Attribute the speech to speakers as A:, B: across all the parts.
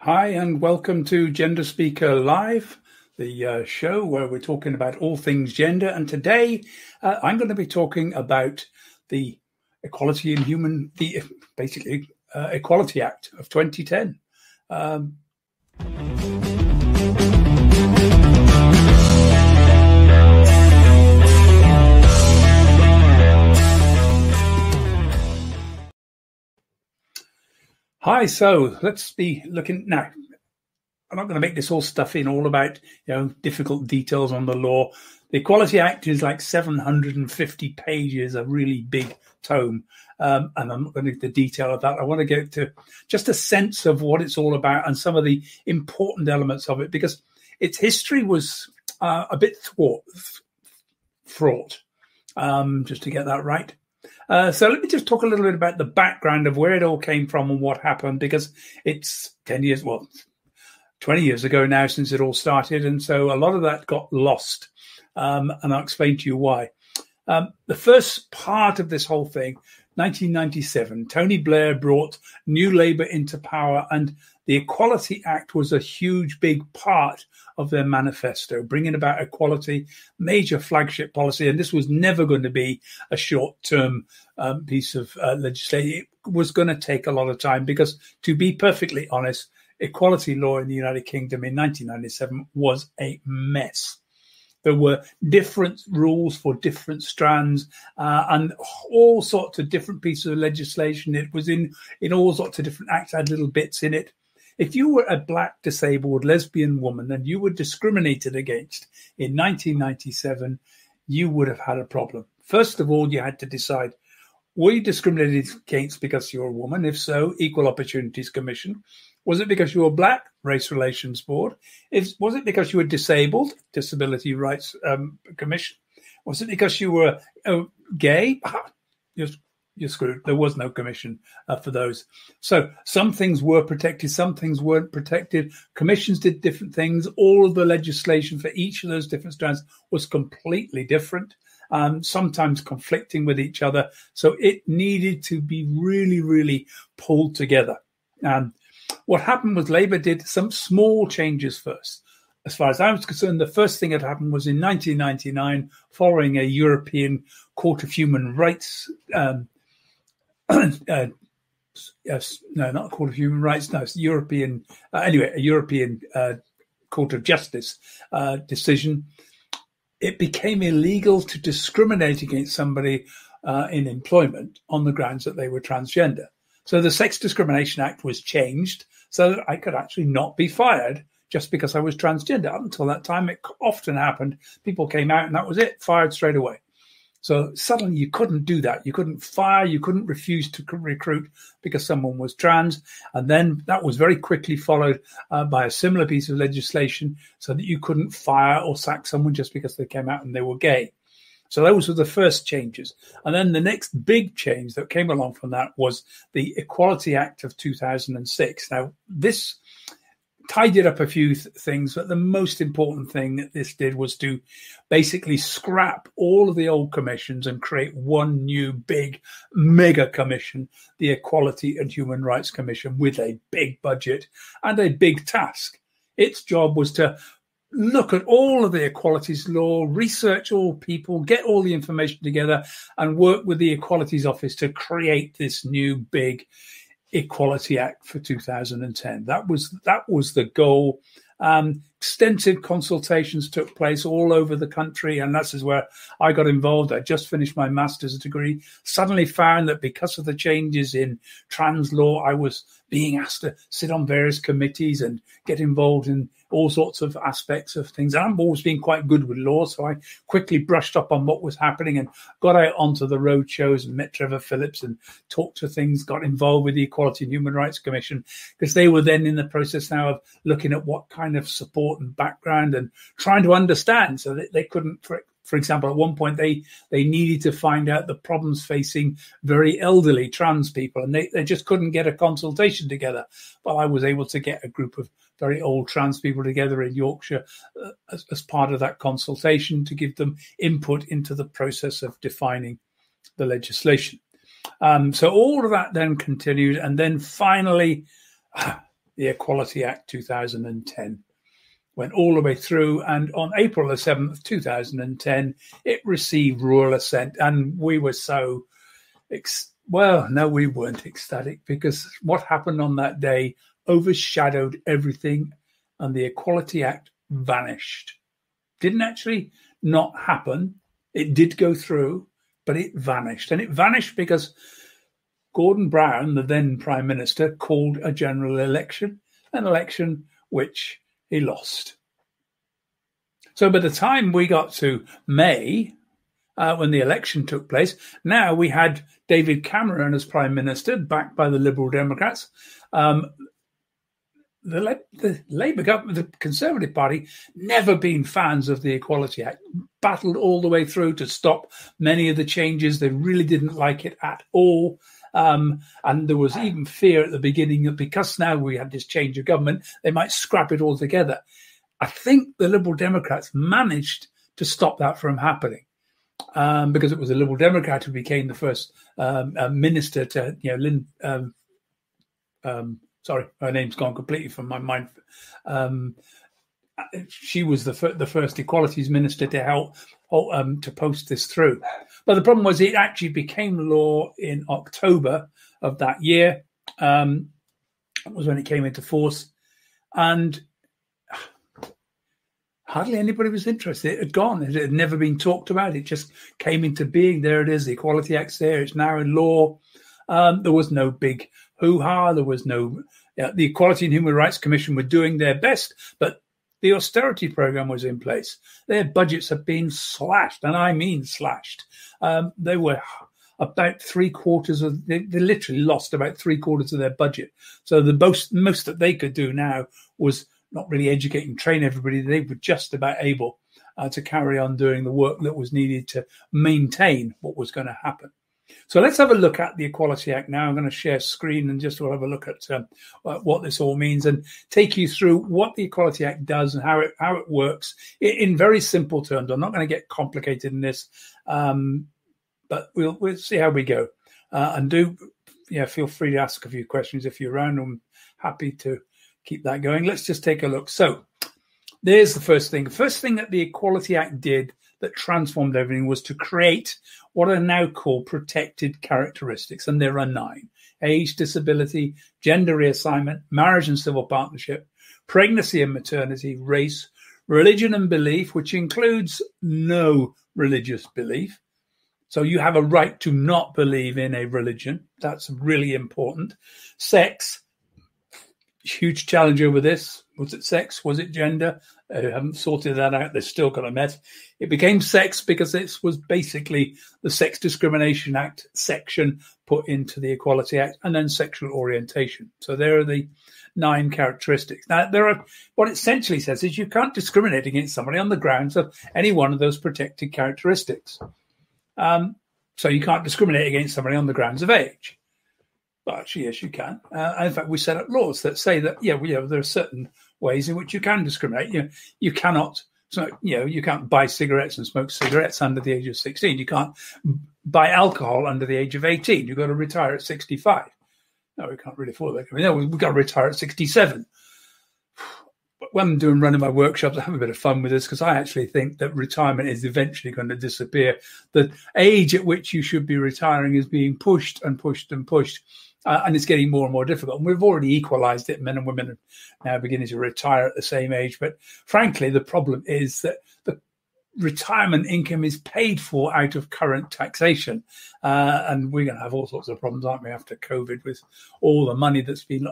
A: Hi, and welcome to Gender Speaker Live, the show where we're talking about all things gender. And today I'm going to be talking about the Equality in Human, Equality Act of 2010. Hi, so let's be looking now. I'm not going to make this all stuffy and all about difficult details on the law. The Equality Act is like 750 pages, a really big tome, and I'm not going to get the detail of that. I want to get to just a sense of what it's all about and some of the important elements of it, because its history was a bit fraught, just to get that right. So let me just talk a little bit about the background of where it all came from and what happened, because it's 20 years ago now since it all started. And so a lot of that got lost. And I'll explain to you why. The first part of this whole thing, 1997, Tony Blair brought New Labour into power, and the Equality Act was a huge, big part of their manifesto, bringing about equality, major flagship policy. And this was never going to be a short-term piece of legislation. It was going to take a lot of time because, to be perfectly honest, equality law in the United Kingdom in 1997 was a mess. There were different rules for different strands and all sorts of different pieces of legislation. It was in all sorts of different acts, had little bits in it. If you were a black, disabled, lesbian woman and you were discriminated against in 1997, you would have had a problem. First of all, you had to decide, were you discriminated against because you're a woman? If so, Equal Opportunities Commission. Was it because you were black? Race Relations Board. Was it because you were disabled? Disability Rights Commission. Was it because you were gay? You're screwed. There was no commission for those. So some things were protected, some things weren't protected. Commissions did different things. All of the legislation for each of those different strands was completely different, sometimes conflicting with each other. So it needed to be really, really pulled together. What happened was Labour did some small changes first. As far as I was concerned, the first thing that happened was in 1999, following a European Court of Human Rights. Yes, no, not Court of Human Rights. No, it's European. A European Court of Justice decision. It became illegal to discriminate against somebody in employment on the grounds that they were transgender. So the Sex Discrimination Act was changed so that I could actually not be fired just because I was transgender. Up until that time, it often happened. People came out and that was it, fired straight away. So suddenly you couldn't do that. You couldn't fire, you couldn't refuse to recruit because someone was trans. And then that was very quickly followed by a similar piece of legislation so that you couldn't fire or sack someone just because they came out and they were gay. So those were the first changes. And then the next big change that came along from that was the Equality Act of 2006. Now, this tidied up a few things, but the most important thing that this did was to basically scrap all of the old commissions and create one new big mega commission, the Equality and Human Rights Commission, with a big budget and a big task. Its job was to look at all of the equalities law, research all people, get all the information together and work with the Equalities Office to create this new big Equality Act for 2010. That was the goal. Extensive consultations took place all over the country, and that's where I got involved. I just finished my master's degree, suddenly found that because of the changes in trans law, I was being asked to sit on various committees and get involved in all sorts of aspects of things. And I've always been quite good with law, so I quickly brushed up on what was happening and got out onto the road shows and met Trevor Phillips and talked to things, got involved with the Equality and Human Rights Commission, because they were then in the process now of looking at what kind of support and background and trying to understand, so that they couldn't, for example, at one point they needed to find out the problems facing very elderly trans people, and they just couldn't get a consultation together. But I was able to get a group of very old trans people together in Yorkshire as part of that consultation to give them input into the process of defining the legislation. So all of that then continued, and then finally the Equality Act 2010. Went all the way through, and on April the 7th, 2010, it received royal assent, and we were so, no, we weren't ecstatic, because what happened on that day overshadowed everything, and the Equality Act vanished. Didn't actually not happen. It did go through, but it vanished. And it vanished because Gordon Brown, the then Prime Minister, called a general election, an election which he lost. So by the time we got to May, when the election took place, now we had David Cameron as Prime Minister, backed by the Liberal Democrats. The Labour government, the Conservative Party, never been fans of the Equality Act, battled all the way through to stop many of the changes. They really didn't like it at all. And there was even fear at the beginning that because now we had this change of government, they might scrap it altogether. I think the Liberal Democrats managed to stop that from happening, because it was a Liberal Democrat who became the first minister to, sorry, her name's gone completely from my mind. She was the first equalities minister to help to post this through. But the problem was it actually became law in October of that year. That was when it came into force. And hardly anybody was interested. It had gone. It had never been talked about. It just came into being. There it is. The Equality Act's there. It's now in law. There was no big hoo-ha. There was no... the Equality and Human Rights Commission were doing their best, but the austerity program was in place. Their budgets have been slashed, and I mean slashed. They were about they literally lost about 3/4 of their budget. So the most that they could do now was not really educate and train everybody. They were just about able to carry on doing the work that was needed to maintain what was going to happen. So let's have a look at the Equality Act now. I'm going to share screen and just we'll have a look at what this all means and take you through what the Equality Act does and how it works in very simple terms. I'm not going to get complicated in this, but we'll see how we go. And feel free to ask a few questions if you're around. I'm happy to keep that going. Let's just take a look. So there's the first thing. The first thing that the Equality Act did that transformed everything was to create what are now called protected characteristics, and there are 9: age, disability, gender reassignment, marriage and civil partnership, pregnancy and maternity, race, religion and belief, which includes no religious belief. So you have a right to not believe in a religion. That's really important. Sex, huge challenge over this. Was it sex? Was it gender? I haven't sorted that out. They've still got a mess. It became sex because it was basically the Sex Discrimination Act section put into the Equality Act, and then sexual orientation. So there are the 9 characteristics. Now, what it essentially says is you can't discriminate against somebody on the grounds of any one of those protected characteristics. So you can't discriminate against somebody on the grounds of age. But actually, yes, you can. In fact, we set up laws that say that, there are certain ways in which you can discriminate. You cannot, you can't buy cigarettes and smoke cigarettes under the age of 16. You can't buy alcohol under the age of 18. You've got to retire at 65. No, we can't really afford that. We've got to retire at 67. But when I'm running my workshops, I have a bit of fun with this because I actually think that retirement is eventually going to disappear. The age at which you should be retiring is being pushed and pushed and pushed. And it's getting more and more difficult. And we've already equalised it. Men and women are now beginning to retire at the same age. But frankly, the problem is that the retirement income is paid for out of current taxation. And we're going to have all sorts of problems, aren't we, after COVID with all the money that's been...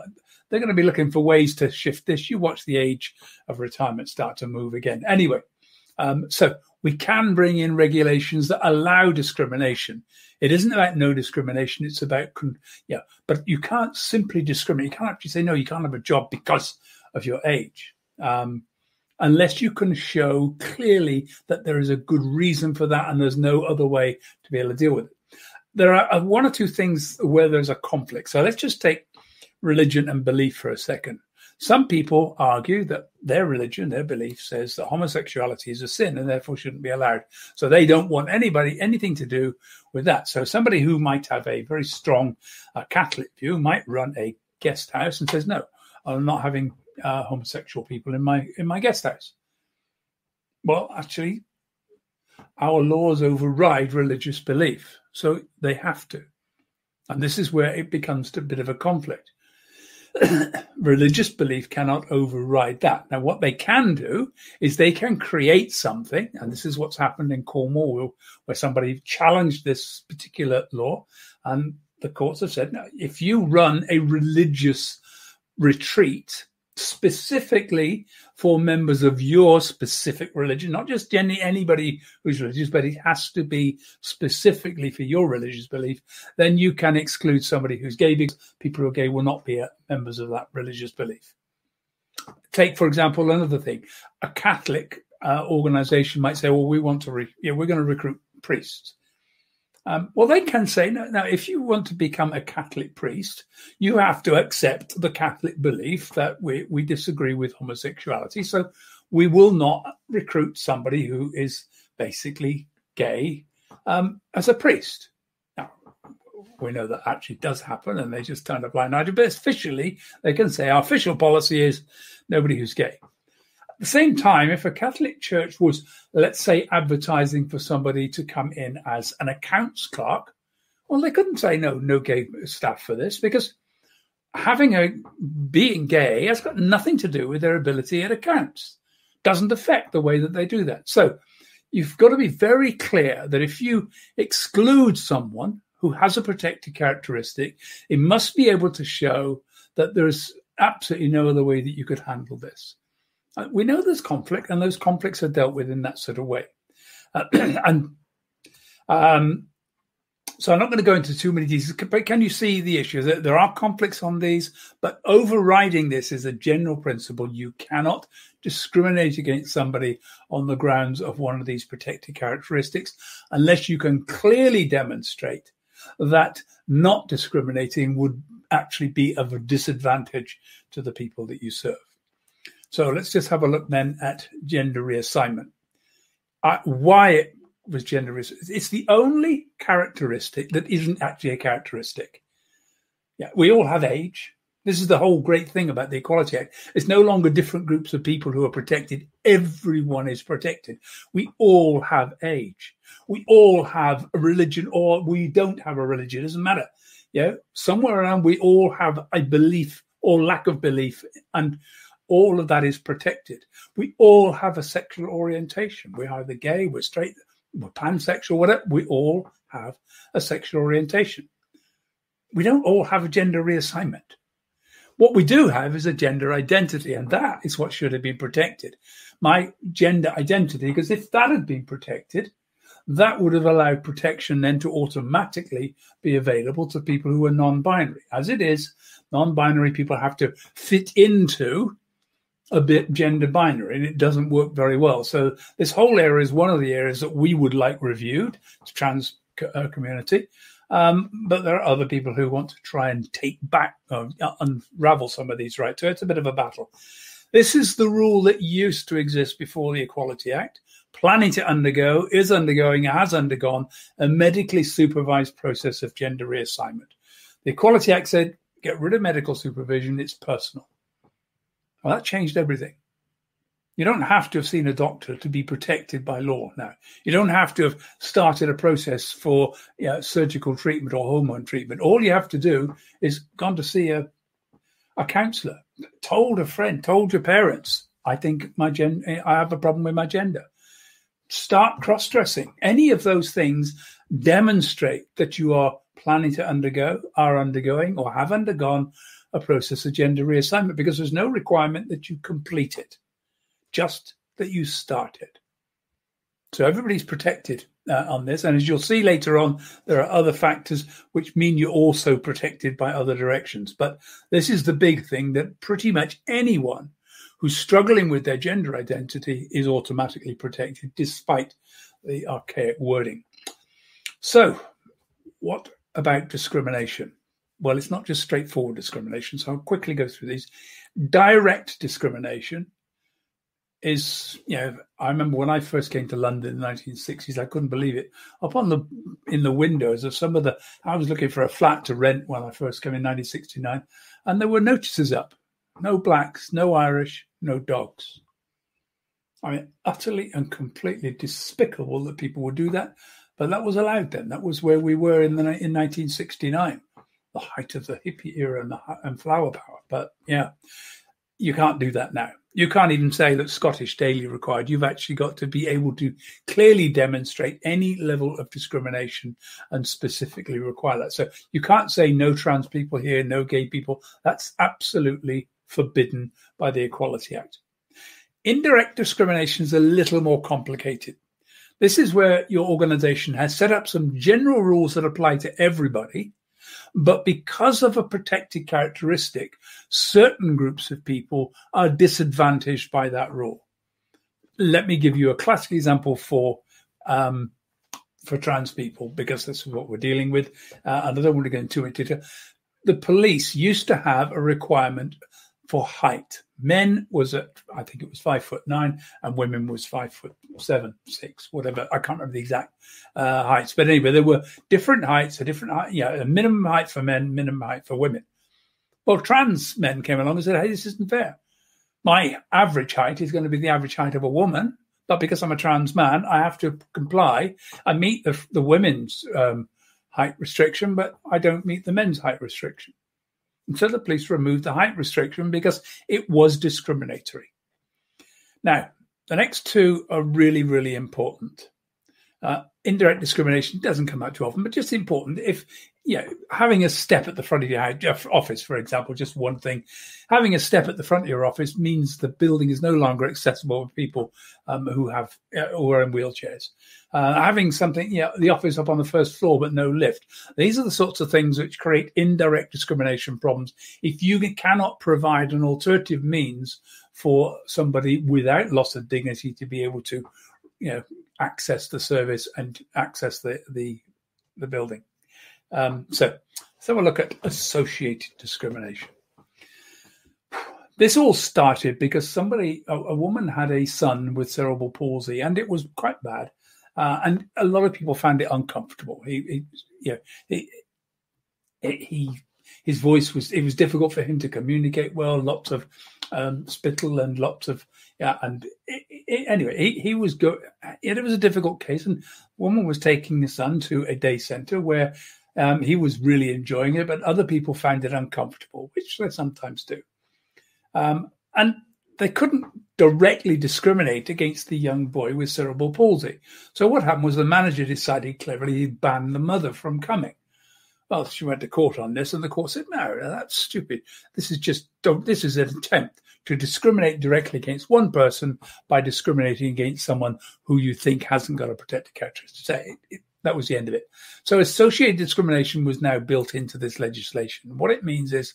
A: They're going to be looking for ways to shift this. You watch the age of retirement start to move again. Anyway, so we can bring in regulations that allow discrimination. It isn't about no discrimination. It's about, but you can't simply discriminate. You can't actually say, no, you can't have a job because of your age, unless you can show clearly that there is a good reason for that and there's no other way to be able to deal with it. There are 1 or 2 things where there's a conflict. So let's just take religion and belief for a second. Some people argue that their religion, their belief says that homosexuality is a sin and therefore shouldn't be allowed. So they don't want anything to do with that. So somebody who might have a very strong Catholic view might run a guest house and says, no, on not having homosexual people in my guest house. Well, actually, our laws override religious belief, so they have to. And this is where it becomes a bit of a conflict. Religious belief cannot override that. Now, what they can do is they can create something, and this is what's happened in Cornwall, where somebody challenged this particular law, and the courts have said, no, if you run a religious retreat specifically for members of your specific religion, not just anybody who's religious, but it has to be specifically for your religious belief, then you can exclude somebody who's gay, because people who are gay will not be members of that religious belief. Take, for example, another thing. A Catholic organization might say, well, we want to, we're going to recruit priests. Well, they can say, no, now, if you want to become a Catholic priest, you have to accept the Catholic belief that we disagree with homosexuality. So we will not recruit somebody who is basically gay as a priest. Now, we know that actually does happen, and they just turn a blind eye to it. But officially, they can say our official policy is nobody who's gay. At the same time, if a Catholic church was, let's say, advertising for somebody to come in as an accounts clerk, well, they couldn't say no gay staff for this, because being gay has got nothing to do with their ability at accounts. Doesn't affect the way that they do that. So you've got to be very clear that if you exclude someone who has a protected characteristic, it must be able to show that there's absolutely no other way that you could handle this. We know there's conflict, and those conflicts are dealt with in that sort of way. So I'm not going to go into too many details, but can you see the issue? There are conflicts on these, but overriding this is a general principle. You cannot discriminate against somebody on the grounds of one of these protected characteristics unless you can clearly demonstrate that not discriminating would actually be of a disadvantage to the people that you serve. So let's just have a look then at gender reassignment. Why it was gender reassignment. It's the only characteristic that isn't actually a characteristic. Yeah, we all have age. This is the whole great thing about the Equality Act. It's no longer different groups of people who are protected. Everyone is protected. We all have age. We all have a religion, or we don't have a religion. It doesn't matter. Yeah, somewhere around we all have a belief or lack of belief, and all of that is protected. We all have a sexual orientation. We're either gay, we're straight, we're pansexual, whatever. We all have a sexual orientation. We don't all have a gender reassignment. What we do have is a gender identity, and that is what should have been protected. My gender identity, because if that had been protected, that would have allowed protection then to automatically be available to people who are non-binary. As it is, non-binary people have to fit into a bit gender binary, and it doesn't work very well. So this whole area is one of the areas that we would like reviewed, the trans community. But there are other people who want to try and take back, unravel some of these rights. So it's a bit of a battle. This is the rule that used to exist before the Equality Act. Planning to undergo, is undergoing, has undergone a medically supervised process of gender reassignment. The Equality Act said, get rid of medical supervision, it's personal. Well, that changed everything. You don't have to have seen a doctor to be protected by law now. You don't have to have started a process for surgical treatment or hormone treatment. All you have to do is gone to see a counsellor, told a friend, told your parents, I think I have a problem with my gender. Start cross-dressing. Any of those things demonstrate that you are planning to undergo, are undergoing, or have undergone a process of gender reassignment, because there's no requirement that you complete it, just that you start it. So everybody's protected on this. And as you'll see later on, there are other factors which mean you're also protected by other directions. But this is the big thing, that pretty much anyone who's struggling with their gender identity is automatically protected, despite the archaic wording. So what about discrimination? Well, it's not just straightforward discrimination, so I'll quickly go through these. Direct discrimination is, I remember when I first came to London in the 1960s, I couldn't believe it. In the windows of I was looking for a flat to rent when I first came in 1969, and there were notices up. No blacks, no Irish, no dogs. I mean, utterly and completely despicable that people would do that, but that was allowed then. That was where we were in 1969, the height of the hippie era and flower power. But yeah, you can't do that now. You can't even say that Scottish daily required. You've actually got to be able to clearly demonstrate any level of discrimination and specifically require that. So you can't say no trans people here, no gay people. That's absolutely forbidden by the Equality Act. Indirect discrimination is a little more complicated. This is where your organization has set up some general rules that apply to everybody, but because of a protected characteristic, certain groups of people are disadvantaged by that rule. Let me give you a classic example for trans people, because this is what we're dealing with, and I don't want to go into it. The police used to have a requirement for height. Men was at, I think it was 5'9", and women was 5'7", 6, whatever. I can't remember the exact heights, but anyway, there were different heights, a minimum height for men, minimum height for women. Well, trans men came along and said, "Hey, this isn't fair. My average height is going to be the average height of a woman, but because I'm a trans man, I have to comply. I meet the women's height restriction, but I don't meet the men's height restriction." And so the police removed the height restriction because it was discriminatory. Now, the next two are really, really important. Indirect discrimination doesn't come out too often, but just important. If having a step at the front of your office, for example, just one thing, having a step at the front of your office means the building is no longer accessible for people who are in wheelchairs. Having something, the office up on the first floor but no lift. These are the sorts of things which create indirect discrimination problems. If you cannot provide an alternative means for somebsomebody without loss of dignity to be able to, access the service and access the building. So let's have a look at associated discrimination. This all started because a woman had a son with cerebral palsy, and it was quite bad. And a lot of people found it uncomfortable. His voice was difficult for him to communicate well. Lots of spittle and lots of anyway, he was good. It was a difficult case, and a woman was taking the son to a day centre where he was really enjoying it, but other people found it uncomfortable, which they sometimes do. And they couldn't directly discriminate against the young boy with cerebral palsy. So what happened was the manager decided cleverly he'd ban the mother from coming. Well, she went to court on this, and the court said, "No, that's stupid. This is an attempt to discriminate directly against one person by discriminating against someone who you think hasn't got a protected characteristic." So that was the end of it. So associated discrimination was now built into this legislation. What it means is,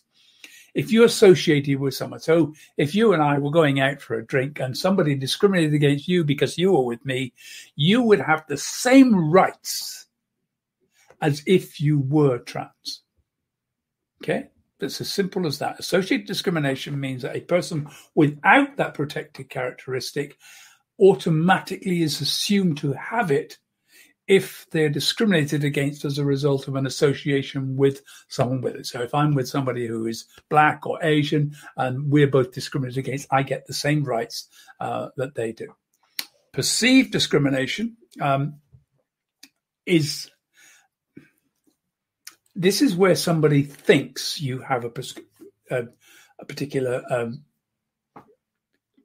A: if you associated with someone, so if you and I were going out for a drink and somebody discriminated against you because you were with me, you would have the same rights as if you were trans. Okay? It's as simple as that. Associated discrimination means that a person without that protected characteristic automatically is assumed to have it if they're discriminated against as a result of an association with someone with it. So if I'm with somebody who is black or Asian and we're both discriminated against, I get the same rights that they do. Perceived discrimination is where somebody thinks you have a particular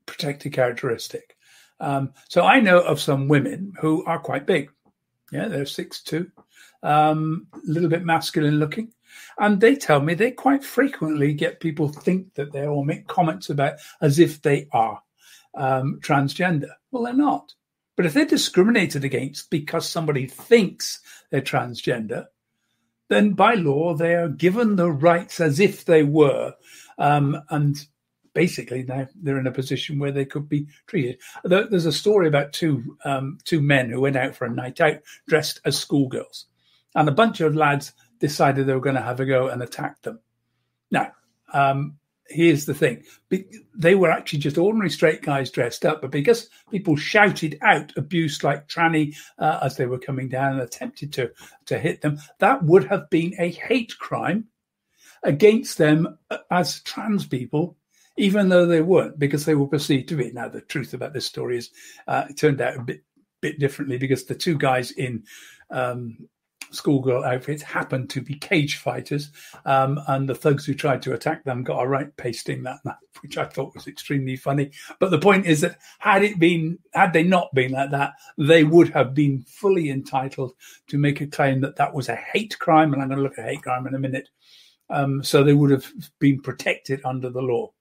A: protected characteristic. So I know of some women who are quite big. Yeah, they're 6'2", a little bit masculine looking. And they tell me they quite frequently get people think that they're, or make comments about as if they are transgender. Well, they're not. But if they're discriminated against because somebody thinks they're transgender, then by law they are given the rights as if they were. And basically now they're in a position where they could be treated. There's a story about two men who went out for a night out dressed as schoolgirls, and a bunch of lads decided they were going to have a go and attack them. Now, here's the thing. They were actually just ordinary straight guys dressed up, but because people shouted out abuse like tranny as they were coming down and attempted to hit them, that would have been a hate crime against them as trans people even though they weren't, because they were perceived to be. Now, the truth about this story is it turned out a bit differently, because the two guys in schoolgirl outfits happened to be cage fighters, and the thugs who tried to attack them got a right pasting that night, which I thought was extremely funny. But the point is that had they not been like that, they would have been fully entitled to make a claim that that was a hate crime, and I'm going to look at hate crime in a minute. So they would have been protected under the law.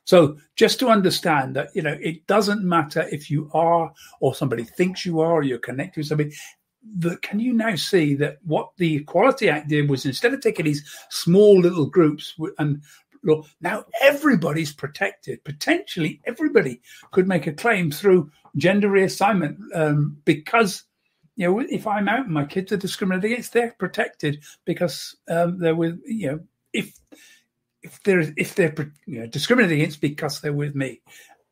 A: So just to understand that, it doesn't matter if you are, or somebody thinks you are, or you're connected with somebody. Can you now see that what the Equality Act did was, instead of taking these small little groups and now everybody's protected. Potentially everybody could make a claim through gender reassignment, because if I'm out and my kids are discriminated against, they're protected because they're with if they're discriminated against because they're with me.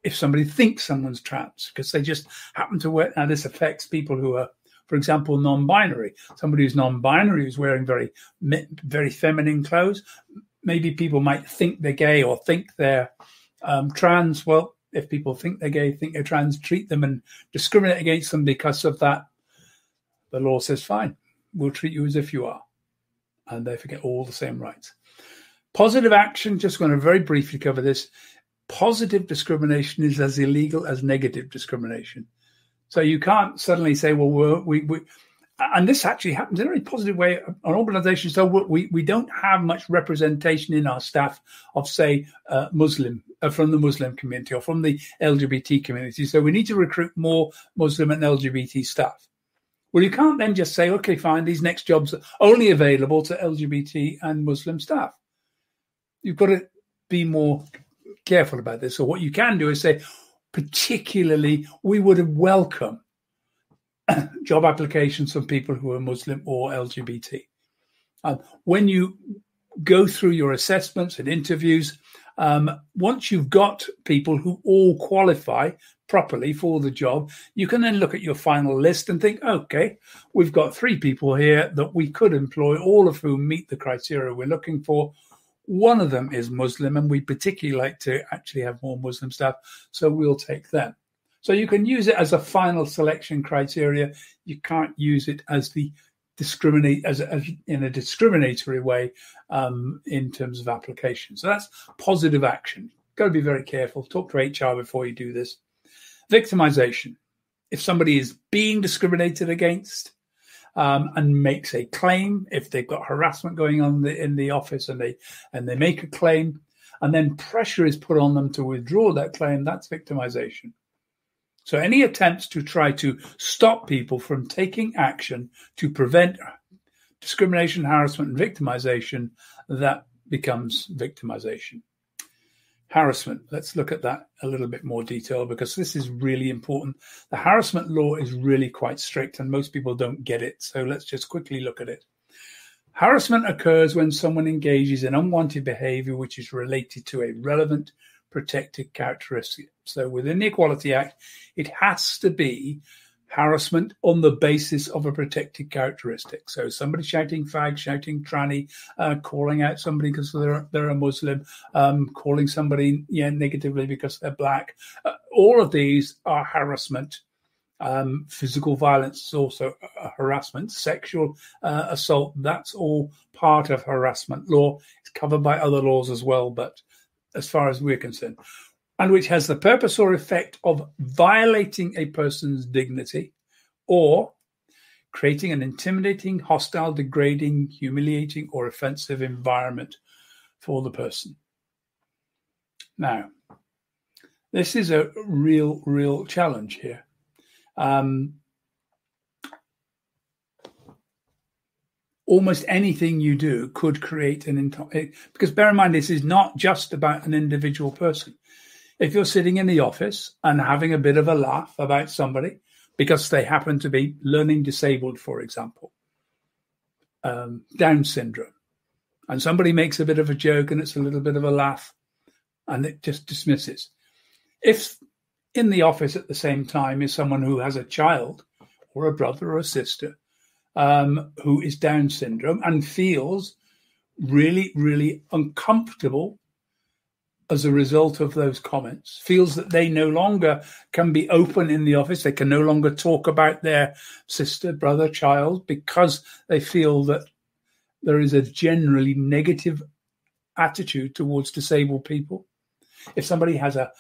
A: If somebody thinks someone's trans because they just happen to wear, now this affects people who are, for example, non-binary. Somebody who's non-binary who's wearing very, very feminine clothes. Maybe people might think they're gay or think they're trans. Well, if people think they're gay, think they're trans, treat them and discriminate against them because of that, the law says, fine, we'll treat you as if you are. And they forget all the same rights. Positive action, just going to very briefly cover this. Positive discrimination is as illegal as negative discrimination. So you can't suddenly say, well, we and this actually happens in a very positive way on organizations. So we don't have much representation in our staff of, say, Muslim, from the Muslim community or from the LGBT community. So we need to recruit more Muslim and LGBT staff. Well, you can't then just say, okay, fine, these next jobs are only available to LGBT and Muslim staff. You've got to be more careful about this. So what you can do is say, particularly, we would welcome job applications from people who are Muslim or LGBT. When you go through your assessments and interviews, once you've got people who all qualify properly for the job, you can then look at your final list and think, okay, we've got 3 people here that we could employ, all of whom meet the criteria we're looking for. One of them is Muslim, and we particularly like to actually have more Muslim staff, so we'll take them. So you can use it as a final selection criteria. You can't use it as the in a discriminatory way in terms of application. So that's positive action. Got to be very careful. Talk to HR before you do this. Victimization. If somebody is being discriminated against, and makes a claim, if they've got harassment going on in the office and they make a claim, and then pressure is put on them to withdraw that claim, that's victimization. So any attempts to try to stop people from taking action to prevent discrimination, harassment, and victimization, that becomes victimization. Harassment. Let's look at that a little bit more detail, because this is really important. The harassment law is really quite strict and most people don't get it. So let's just quickly look at it. Harassment occurs when someone engages in unwanted behavior which is related to a relevant protected characteristic. So within the Equality Act, it has to be harassment on the basis of a protected characteristic. So somebody shouting fag, shouting tranny, calling out somebody because they're a Muslim, calling somebody negatively because they're black. All of these are harassment. Physical violence is also harassment. Sexual assault, that's all part of harassment law. It's covered by other laws as well, but as far as we're concerned, and which has the purpose or effect of violating a person's dignity or creating an intimidating, hostile, degrading, humiliating, or offensive environment for the person. Now, this is a real challenge here. Almost anything you do could create because bear in mind, this is not just about an individual person. If you're sitting in the office and having a bit of a laugh about somebody because they happen to be learning disabled, for example, Down syndrome, and somebody makes a bit of a joke and it's a little bit of a laugh and it just dismisses. If in the office at the same time is someone who has a child or a brother or a sister who is Down syndrome and feels really uncomfortable as a result of those comments, feels that they no longer can be open in the office. They can no longer talk about their sister, brother, child, because they feel that there is a generally negative attitude towards disabled people. If somebody has a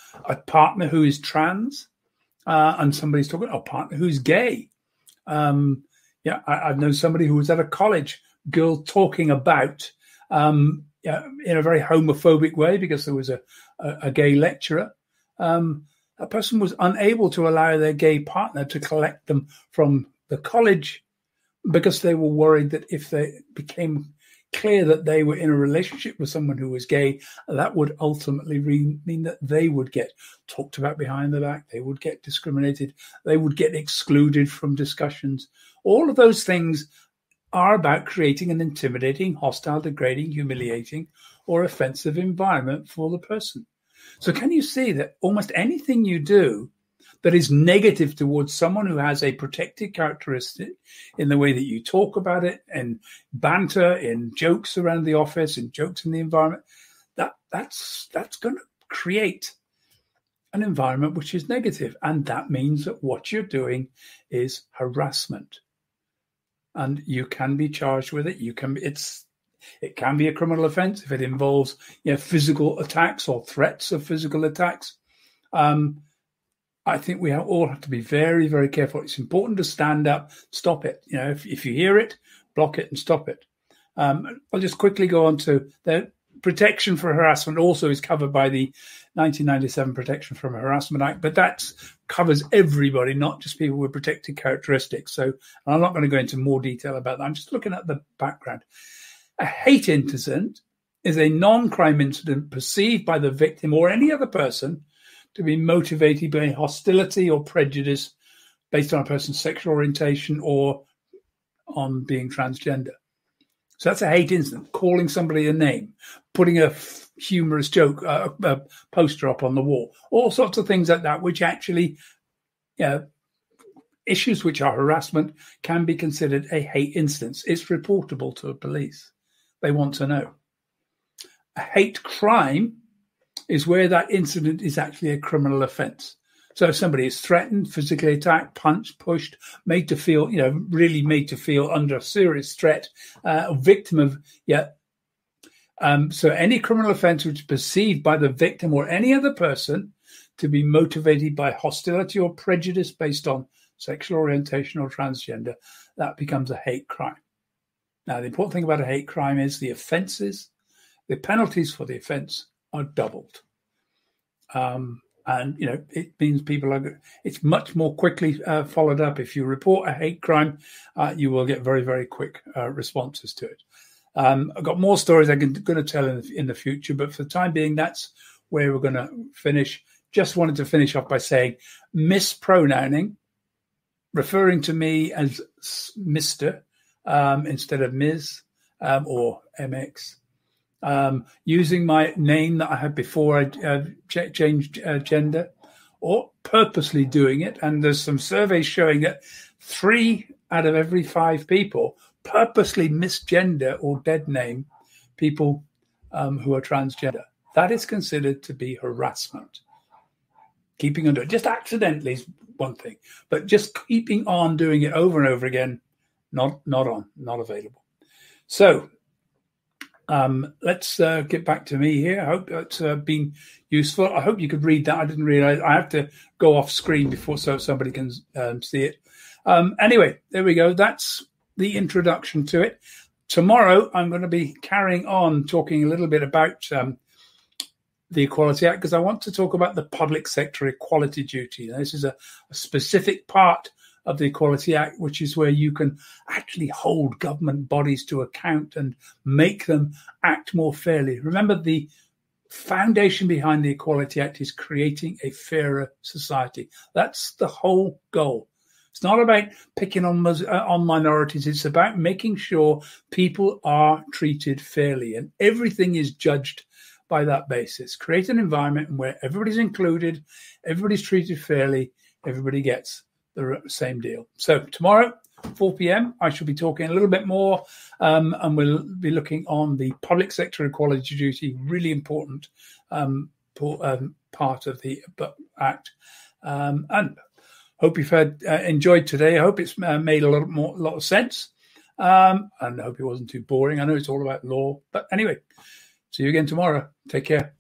A: partner who is trans, and somebody's talking about a partner who's gay. I've known somebody who was at a college, girl talking about in a very homophobic way because there was a gay lecturer. A person was unable to allow their gay partner to collect them from the college because they were worried that if they became clear that they were in a relationship with someone who was gay, that would ultimately mean that they would get talked about behind the back, they would get discriminated, they would get excluded from discussions. All of those things are about creating an intimidating, hostile, degrading, humiliating, or offensive environment for the person. So can you see that almost anything you do that is negative towards someone who has a protected characteristic in the way that you talk about it, and banter, in jokes around the office, and jokes in the environment, that's going to create an environment which is negative. And that means that what you're doing is harassment. And you can be charged with it. It can be a criminal offence if it involves physical attacks or threats of physical attacks. I think we all have to be very, very careful. It's important to stand up, stop it. If you hear it, block it and stop it. I'll just quickly go on to the protection for harassment. Also is covered by the 1997 Protection from Harassment Act, but that covers everybody, not just people with protected characteristics. So I'm not going to go into more detail about that. I'm just looking at the background. A hate incident is a non-crime incident perceived by the victim or any other person to be motivated by hostility or prejudice based on a person's sexual orientation or on being transgender. So that's a hate incident, calling somebody a name, putting a humorous joke, a poster up on the wall, all sorts of things like that, which actually, issues which are harassment can be considered a hate incident. It's reportable to the police. They want to know. A hate crime is where that incident is actually a criminal offence. So if somebody is threatened, physically attacked, punched, pushed, made to feel, really made to feel under serious threat, a victim of, so any criminal offence which is perceived by the victim or any other person to be motivated by hostility or prejudice based on sexual orientation or transgender, that becomes a hate crime. Now, the important thing about a hate crime is the penalties for the offence are doubled. And, it means it's much more quickly followed up. If you report a hate crime, you will get very, very quick responses to it. I've got more stories I'm going to tell in the future, but for the time being, that's where we're going to finish. Just wanted to finish off by saying mispronouncing, referring to me as Mr. Instead of Ms. Or MX. Using my name that I had before I changed gender, or purposely doing it. And there's some surveys showing that 3 out of every 5 people purposely misgender or dead name people who are transgender. That is considered to be harassment. Keeping on doing it, just accidentally is one thing, but just keeping on doing it over and over again, not available. So, let's get back to me here. I hope that's been useful. I hope you could read that. I didn't realize I have to go off screen before so somebody can see it. Anyway, there we go. That's the introduction to it. Tomorrow, I'm going to be carrying on talking a little bit about the Equality Act, because I want to talk about the public sector equality duty. Now, this is a specific part of the Equality Act, which is where you can actually hold government bodies to account and make them act more fairly. Remember, the foundation behind the Equality Act is creating a fairer society. That's the whole goal. It's not about picking on minorities. It's about making sure people are treated fairly, and everything is judged by that basis. Create an environment where everybody's included, everybody's treated fairly, everybody gets the same deal. So tomorrow, 4 p.m., I shall be talking a little bit more, and we'll be looking on the public sector equality duty, really important part of the Act. And hope you've enjoyed today. I hope it's made a lot of sense. And I hope it wasn't too boring. I know it's all about law. But anyway, see you again tomorrow. Take care.